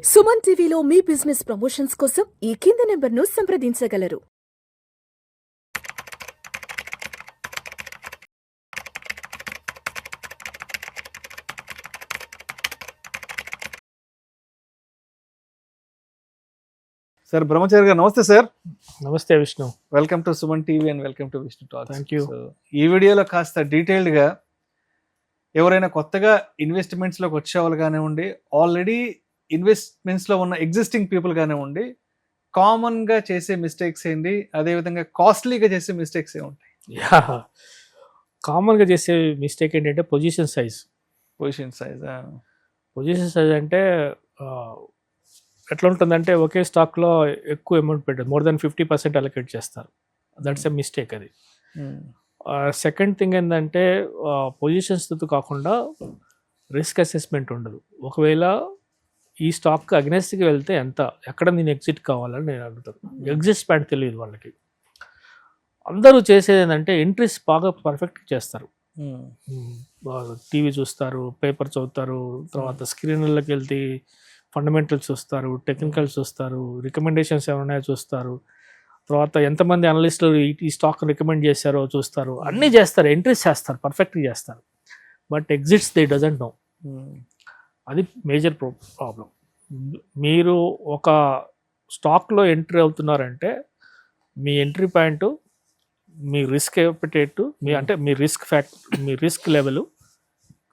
సుమన్ టీవీలో మీ business promotions కోసం ఈ కింది నెంబర్ను సంప్రదించగలరు. సార్ బ్రహ్మచారి గారు నమస్తే సార్. నమస్తే Vishnu. Welcome to Suman TV and welcome to Vishnu talks. Thank you. ఈ వీడియోలో కాస్త డీటెయిల్డ్గా ఎవరైనా కొత్తగా ఇన్వెస్ట్మెంట్స్లోకి వచ్చేవాళ్ళు కానివ్వండి, ఆల్రెడీ ఇన్వెస్ట్మెంట్స్లో ఉన్న ఎగ్జిస్టింగ్ పీపుల్ కానివ్వండి, కామన్గా చేసే మిస్టేక్స్ ఏంటి, అదేవిధంగా కాస్ట్లీగా చేసే మిస్టేక్స్ ఏముంటాయి? కామన్గా చేసే మిస్టేక్ ఏంటంటే పొజిషన్ సైజ్. పొజిషన్ సైజ్ అంటే ఎట్లా ఉంటుందంటే ఒకే స్టాక్లో ఎక్కువ అమౌంట్ పెట్టదు, మోర్ దెన్ 50% అలొకేట్ చేస్తారు. దట్స్ ఎ మిస్టేక్ అది. సెకండ్ థింగ్ ఏంటంటే పొజిషన్స్తో కాకుండా రిస్క్ అసెస్మెంట్ ఉండదు. ఒకవేళ ఈ స్టాక్ అగ్నెస్ట్కి వెళ్తే ఎంత, ఎక్కడ నేను ఎగ్జిట్ కావాలని నేను అడుగుతాను. ఎగ్జిట్ స్పాట్ తెలియదు వాళ్ళకి. అందరూ చేసేది ఏంటంటే ఎంట్రీస్ బాగా పర్ఫెక్ట్ చేస్తారు. టీవీ చూస్తారు, పేపర్ చదువుతారు, తర్వాత స్క్రీన్లకి వెళ్తే ఫండమెంటల్స్ చూస్తారు, టెక్నికల్స్ చూస్తారు, రికమెండేషన్స్ ఏమైనా చూస్తారు, తర్వాత ఎంతమంది అనలిస్టులు ఈ స్టాక్ రికమెండ్ చేశారో చూస్తారు, అన్నీ చేస్తారు, ఎంట్రీస్ చేస్తారు, పర్ఫెక్ట్గా చేస్తారు. But exits they doesn't know. అది మేజర్ ప్రాబ్లం. మీరు ఒక స్టాక్లో ఎంట్రీ అవుతున్నారంటే మీ ఎంట్రీ పాయింట్, మీ రిస్క్ ఎపిటేట్, మీ రిస్క్ లెవెల్,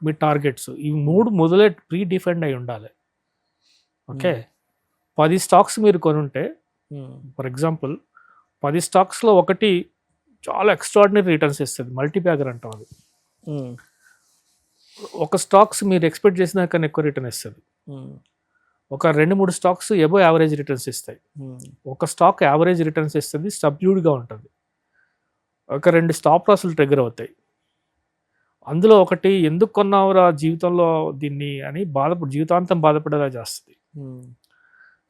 మీ టార్గెట్స్, ఈ మూడు మొదలే ప్రీ డిఫైన్డ్ అయి ఉండాలి. ఓకే, 10 స్టాక్స్ మీరు కొనుంటే, ఫర్ ఎగ్జాంపుల్ 10 స్టాక్స్లో ఒకటి చాలా ఎక్స్ట్రాడినరీ రిటర్న్స్ ఇస్తుంది, మల్టీబ్యాగర్ అంటాం అది. ఒక స్టాక్స్ మీరు ఎక్స్పెక్ట్ చేసిన కన్నా ఎక్కువ రిటర్న్ ఇస్తుంది. ఒక 2-3 స్టాక్స్ ఎబో యావరేజ్ రిటర్న్స్ ఇస్తాయి. ఒక స్టాక్ యావరేజ్ రిటర్న్స్ ఇస్తుంది, సబ్డ్యూడ్గా ఉంటుంది. ఒక 2 స్టాప్ లాస్లు ట్రిగ్గర్ అవుతాయి. అందులో ఒకటి ఎందుకు కొన్నావురా జీవితంలో దీన్ని అని జీవితాంతం బాధపడేలా చేస్తుంది.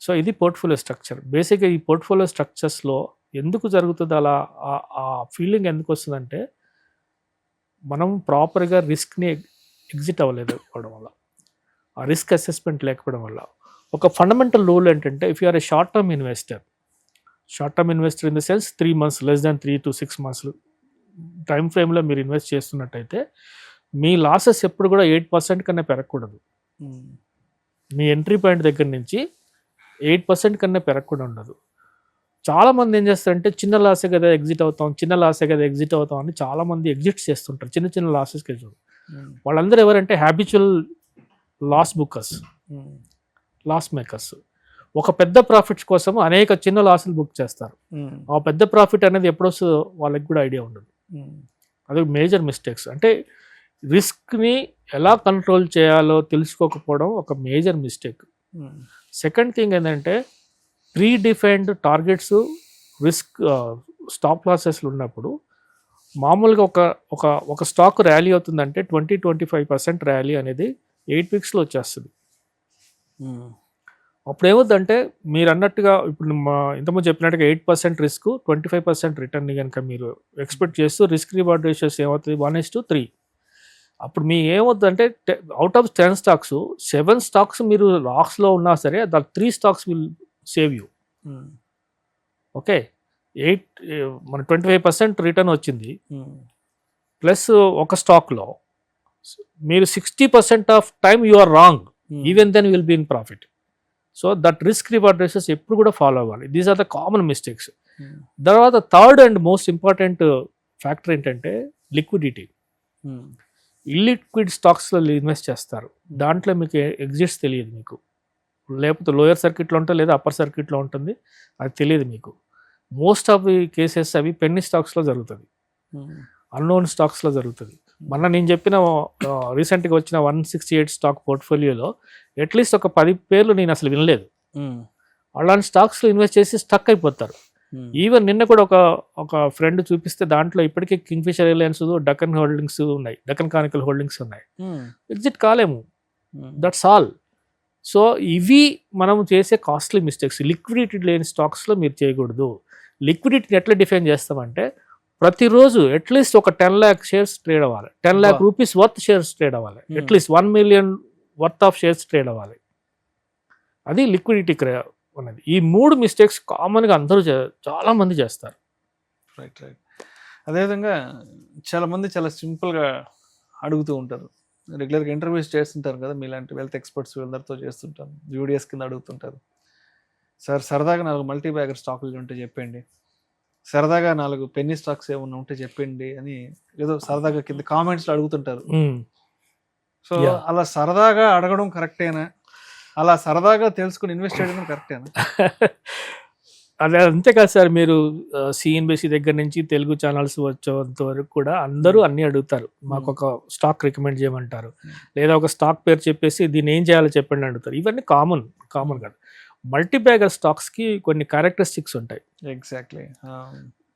సో ఇది పోర్ట్ఫోలియో స్ట్రక్చర్. బేసిక్గా ఈ పోర్ట్ఫోలియో స్ట్రక్చర్స్లో ఎందుకు జరుగుతుంది అలా, ఆ ఫీలింగ్ ఎందుకు వస్తుందంటే మనం ప్రాపర్గా రిస్క్ని ఎగ్జిట్ అవ్వలేకపోవడం వల్ల, ఆ రిస్క్ అసెస్మెంట్ లేకపోవడం వల్ల. ఒక ఫండమెంటల్ రూల్ ఏంటంటే, if you are a short term investor in the sense 3 months, less than 3 to 6 months time ఫ్రేమ్లో మీరు ఇన్వెస్ట్ చేస్తున్నట్టయితే మీ లాసెస్ ఎప్పుడు కూడా 8% కన్నా పెరగకూడదు. మీ ఎంట్రీ పాయింట్ దగ్గర నుంచి 8% కన్నా పెరగకుండా ఉండదు. చాలామంది ఏం చేస్తారంటే చిన్న లాసే కదా ఎగ్జిట్ అవుతాం అని చాలామంది ఎగ్జిట్స్ చేస్తుంటారు చిన్న చిన్న లాసెస్కి. వాళ్ళందరూ ఎవరంటే హ్యాబిచువల్ లాస్ మేకర్స్. ఒక పెద్ద ప్రాఫిట్స్ కోసం అనేక చిన్న లాసులు బుక్ చేస్తారు. ఆ పెద్ద ప్రాఫిట్ అనేది ఎప్పుడొస్తుందో వాళ్ళకి కూడా ఐడియా ఉండదు. అది మేజర్ మిస్టేక్స్. అంటే రిస్క్ని ఎలా కంట్రోల్ చేయాలో తెలుసుకోకపోవడం ఒక మేజర్ మిస్టేక్. సెకండ్ థింగ్ ఏంటంటే predefined targets, risk, stop లాసెస్లు ఉన్నప్పుడు మామూలుగా ఒక స్టాక్ ర్యాలీ అవుతుందంటే 20-25% ర్యాలీ అనేది 8 weeksలో వచ్చేస్తుంది. అప్పుడు ఏమవుతుందంటే మీరు అన్నట్టుగా ఇప్పుడు ఇంతకుముందు చెప్పినట్టుగా 8% రిస్క్, 25% రిటర్న్ కనుక మీరు ఎక్స్పెక్ట్ చేస్తూ రిస్క్ రివార్డ్ రేషియోస్ ఏమవుతుంది 1:3. అప్పుడు మీ ఏమవుతుందంటే అవుట్ ఆఫ్ 10 స్టాక్స్ 7 స్టాక్స్ మీరు లాస్లో ఉన్నా సరే that 3 stocks will save you. Okay, 25% return వచ్చింది, ప్లస్ ఒక స్టాక్లో మీరు 60% of time you are wrong, even then will be in profit. So that risk reward ratios ఎప్పుడు కూడా ఫాలో అవ్వాలి. These are the common mistakes. తర్వాత third and most important factor ఏంటంటే liquidity. Illiquid స్టాక్స్లో ఇన్వెస్ట్ చేస్తారు, దాంట్లో మీకు ఎగ్జిట్స్ తెలియదు మీకు, లేకపోతే లోయర్ సర్క్యూట్లో ఉంటుంది లేదా అప్పర్ సర్క్యూట్లో ఉంటుంది, అది తెలియదు మీకు. మోస్ట్ ఆఫ్ ది కేసెస్ అవి పెన్నీ స్టాక్స్లో జరుగుతుంది, అన్నోన్ స్టాక్స్లో జరుగుతుంది. మొన్న నేను చెప్పిన రీసెంట్గా వచ్చిన 168 స్టాక్ పోర్ట్ఫోలియోలో అట్లీస్ట్ ఒక 10 పేర్లు నేను అసలు వినలేదు. అలాంటి స్టాక్స్లో ఇన్వెస్ట్ చేసి స్టక్ అయిపోతారు. ఈవెన్ నిన్న కూడా ఒక ఫ్రెండ్ చూపిస్తే దాంట్లో ఇప్పటికే కింగ్ఫిషర్ ఎయిర్లైన్స్, డక్కన్ హోల్డింగ్స్ ఉన్నాయి, డక్కన్ క్రానికల్ హోల్డింగ్స్ ఉన్నాయి. ఎగ్జిట్ కాలేము, దట్స్ ఆల్. సో ఇవి మనం చేసే కాస్ట్లీ మిస్టేక్స్. లిక్విడిటీ లేని స్టాక్స్లో మీరు చేయకూడదు. లిక్విడిటీని ఎట్లా డిఫైన్ చేస్తామంటే ప్రతిరోజు అట్లీస్ట్ ఒక 10 lakh షేర్స్ ట్రేడ్ అవ్వాలి, 10 lakh rupees worth shares trade అవ్వాలి, at least 1 million worth of shares trade అవ్వాలి. అది లిక్విడిటీ అనేది. ఈ 3 మిస్టేక్స్ కామన్గా అందరూ చాలా మంది చేస్తారు. రైట్. అదేవిధంగా చాలామంది చాలా సింపుల్గా అడుగుతూ ఉంటారు, రెగ్యులర్గా ఇంటర్వ్యూస్ చేస్తుంటారు కదా మీలాంటి వెల్త్ ఎక్స్పర్ట్స్ వీళ్ళందరితో చేస్తుంటారు, యూడిఎస్ కింద అడుగుతుంటారు, సార్ సరదాగా 4 మల్టీ బ్యాగర్ స్టాకులు ఉంటే చెప్పండి, సరదాగా 4 పెన్నీ స్టాక్స్ ఏమన్నా ఉంటే చెప్పండి అని ఏదో సరదాగా కింద కామెంట్స్లో అడుగుతుంటారు. సో అలా సరదాగా అడగడం కరెక్టేనా, అలా సరదాగా తెలుసుకుని ఇన్వెస్ట్ చేయడం కరెక్టేనా? అదే అంతేకాదు సార్, మీరు సిఎన్బిసి దగ్గర నుంచి తెలుగు ఛానల్స్ వచ్చేంత వరకు కూడా అందరూ అన్నీ అడుగుతారు. మాకు ఒక స్టాక్ రికమెండ్ చేయమంటారు, లేదా ఒక స్టాక్ పేరు చెప్పేసి దీన్ని ఏం చేయాలో చెప్పండి అడుగుతారు. ఇవన్నీ కామన్ కాదు. మల్టీ బ్యాగర్ స్టాక్స్కి కొన్ని క్యారెక్టరిస్టిక్స్ ఉంటాయి. ఎగ్జాక్ట్లీ.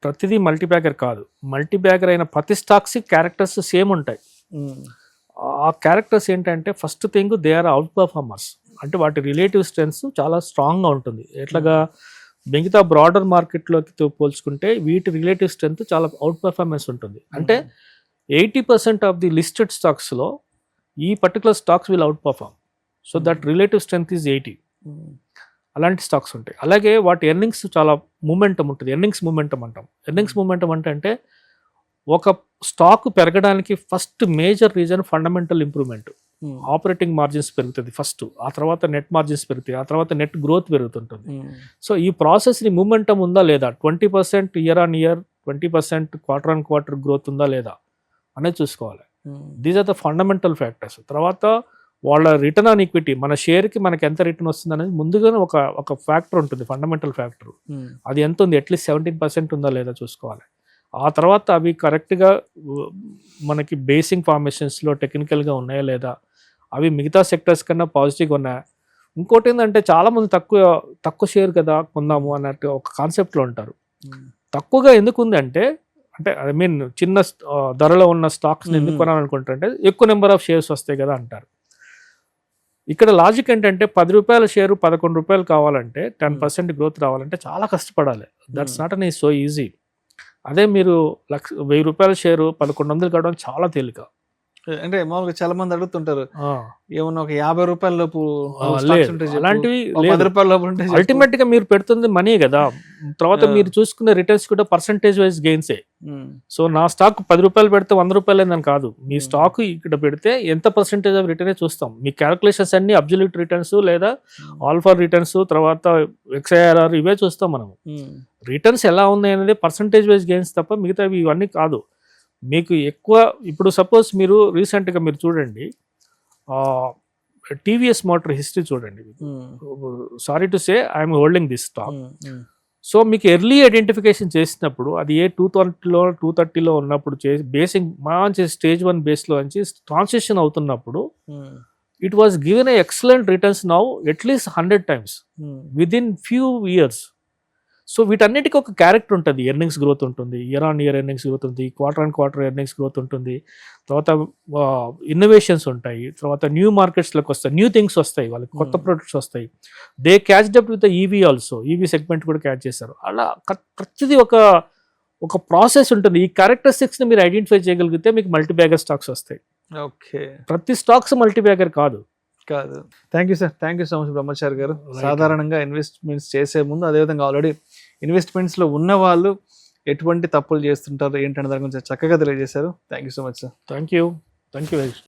ప్రతిదీ మల్టీ బ్యాగర్ కాదు. మల్టీ బ్యాగర్ అయిన ప్రతి స్టాక్స్కి క్యారెక్టర్స్ సేమ్ ఉంటాయి. ఆ క్యారెక్టర్స్ ఏంటంటే first thing they are outperformers, అంటే వాటి రిలేటివ్ స్ట్రెంగ్స్ చాలా స్ట్రాంగ్గా ఉంటుంది. ఎట్లాగా మిగతా బ్రాడర్ మార్కెట్లోకి పోల్చుకుంటే వీటి రిలేటివ్ స్ట్రెంగ్త్ చాలా అవుట్ పర్ఫార్మెన్స్ ఉంటుంది. అంటే 80% ఆఫ్ ది లిస్టెడ్ స్టాక్స్లో ఈ particular stocks will out perform. So that relative strength is 80. అలాంటి స్టాక్స్ ఉంటాయి. అలాగే వాటి ఎర్నింగ్స్ చాలా మూమెంటం ఉంటుంది. ఎర్నింగ్స్ మూమెంటం అంటాం. ఎర్నింగ్స్ మూమెంటం అంటే ఒక స్టాక్ పెరగడానికి first major reason fundamental improvement. Operating margins పెరుగుతుంది ఫస్ట్, ఆ తర్వాత నెట్ మార్జిన్స్ పెరుగుతాయి, ఆ తర్వాత నెట్ గ్రోత్ పెరుగుతుంటుంది. సో ఈ ప్రాసెస్ని మూమెంటం ఉందా లేదా, 20% year on year, 20% quarter on quarter growth ఉందా లేదా అనేది చూసుకోవాలి. These are the fundamental factors. తర్వాత వాళ్ళ రిటర్న్ ఆన్ ఈక్విటీ, మన షేర్కి మనకి ఎంత రిటర్న్ వస్తుంది అనేది ముందుగానే ఒక ఫ్యాక్టర్ ఉంటుంది, ఫండమెంటల్ ఫ్యాక్టర్. అది ఎంత ఉంది, అట్లీస్ట్ 17% ఉందా లేదా చూసుకోవాలి. ఆ తర్వాత అవి కరెక్ట్గా మనకి బేసింగ్ ఫార్మేషన్స్లో టెక్నికల్గా ఉన్నాయా లేదా, అవి మిగతా సెక్టర్స్ కన్నా పాజిటివ్గా ఉన్నాయా. ఇంకోటి ఏంటంటే చాలామంది తక్కువ షేర్ కదా కొందాము అన్నట్టు ఒక కాన్సెప్ట్లో ఉంటారు. తక్కువగా ఎందుకు ఉంది అంటే ఐ మీన్ చిన్న ధరలో ఉన్న స్టాక్స్ని ఎందుకు కొనాలనుకుంటారంటే ఎక్కువ నెంబర్ ఆఫ్ షేర్స్ వస్తాయి కదా అంటారు. ఇక్కడ లాజిక్ ఏంటంటే 10 రూపాయల షేరు 11 రూపాయలు కావాలంటే 10% గ్రోత్ రావాలంటే చాలా కష్టపడాలి. That's not an so easy. అదే మీరు 1000 రూపాయల షేరు 1100 కావడం చాలా తేలిక. అంటే మామూలుగా చాలా మంది అడుగుతుంటారు, ఏమన్నా ఒక 50 రూపాయల లోపు అలాంటివి 10 రూపాయల లోపు ఉంటే అల్టిమేట్ గా మీరు పెడుతుంది మనీ కదా, తర్వాత మీరు చూసుకునే రిటర్న్స్ కూడా పర్సంటేజ్ వైజ్ గెయిన్సే. సో నా స్టాక్ 10 రూపాయలు పెడితే 100 రూపాయలు అని కాదు, మీ స్టాక్ ఇక్కడ పెడితే ఎంత పర్సంటేజ్ ఆఫ్ రిటర్నే చూస్తాం. మీ క్యాలిక్యులేషన్స్ అన్ని అబ్జల్యూట్ రిటర్న్స్ లేదా ఆల్ఫా రిటర్న్స్, తర్వాత XIRR ఇవే చూస్తాం మనం. రిటర్న్స్ ఎలా ఉన్నాయి అనేది పర్సంటేజ్ వైజ్ గెయిన్స్ తప్ప మిగతా ఇవన్నీ కాదు. మీకు ఎక్కువ ఇప్పుడు సపోజ్ మీరు రీసెంట్గా మీరు చూడండి, టీవీఎస్ మోటార్ హిస్టరీ చూడండి. Sorry to say I'm holding this stock. So మీకు ఎర్లీ ఐడెంటిఫికేషన్ చేసినప్పుడు అది 230లో ఉన్నప్పుడు బేసింగ్ మంచి స్టేజ్ 1 బేస్లో నుంచి ట్రాన్సిషన్ అవుతున్నప్పుడు it was given a excellent returns now at least 100 times within few years. So వీటన్నిటికీ ఒక క్యారెక్టర్ ఉంటుంది. ఎర్నింగ్స్ గ్రోత్ ఉంటుంది, year on year earnings growth ఉంటుంది, quarter on quarter earnings growth ఉంటుంది, తర్వాత ఇన్నోవేషన్స్ ఉంటాయి, తర్వాత న్యూ మార్కెట్స్లోకి వస్తాయి, న్యూ థింగ్స్ వస్తాయి, వాళ్ళకి కొత్త ప్రొడక్ట్స్ వస్తాయి. They catch up with EV also, EV segment కూడా క్యాచ్ చేస్తారు. అలా ప్రతిదీ ఒక ప్రాసెస్ ఉంటుంది. ఈ క్యారెక్టరిస్టిక్స్ని మీరు ఐడెంటిఫై చేయగలిగితే మీకు మల్టీ బ్యాగర్ స్టాక్స్ వస్తాయి. ఓకే, ప్రతి స్టాక్స్ మల్టీ బ్యాగర్ కాదు. Thank you sir, thank you so much బ్రహ్మచారి గారు. సాధారణంగా ఇన్వెస్ట్మెంట్స్ చేసే ముందు, అదేవిధంగా ఆల్రెడీ ఇన్వెస్ట్మెంట్స్లో ఉన్న వాళ్ళు ఎటువంటి తప్పులు చేస్తుంటారు ఏంటనే దాని గురించి చక్కగా తెలియజేశారు. Thank you so much sir. Thank you very much.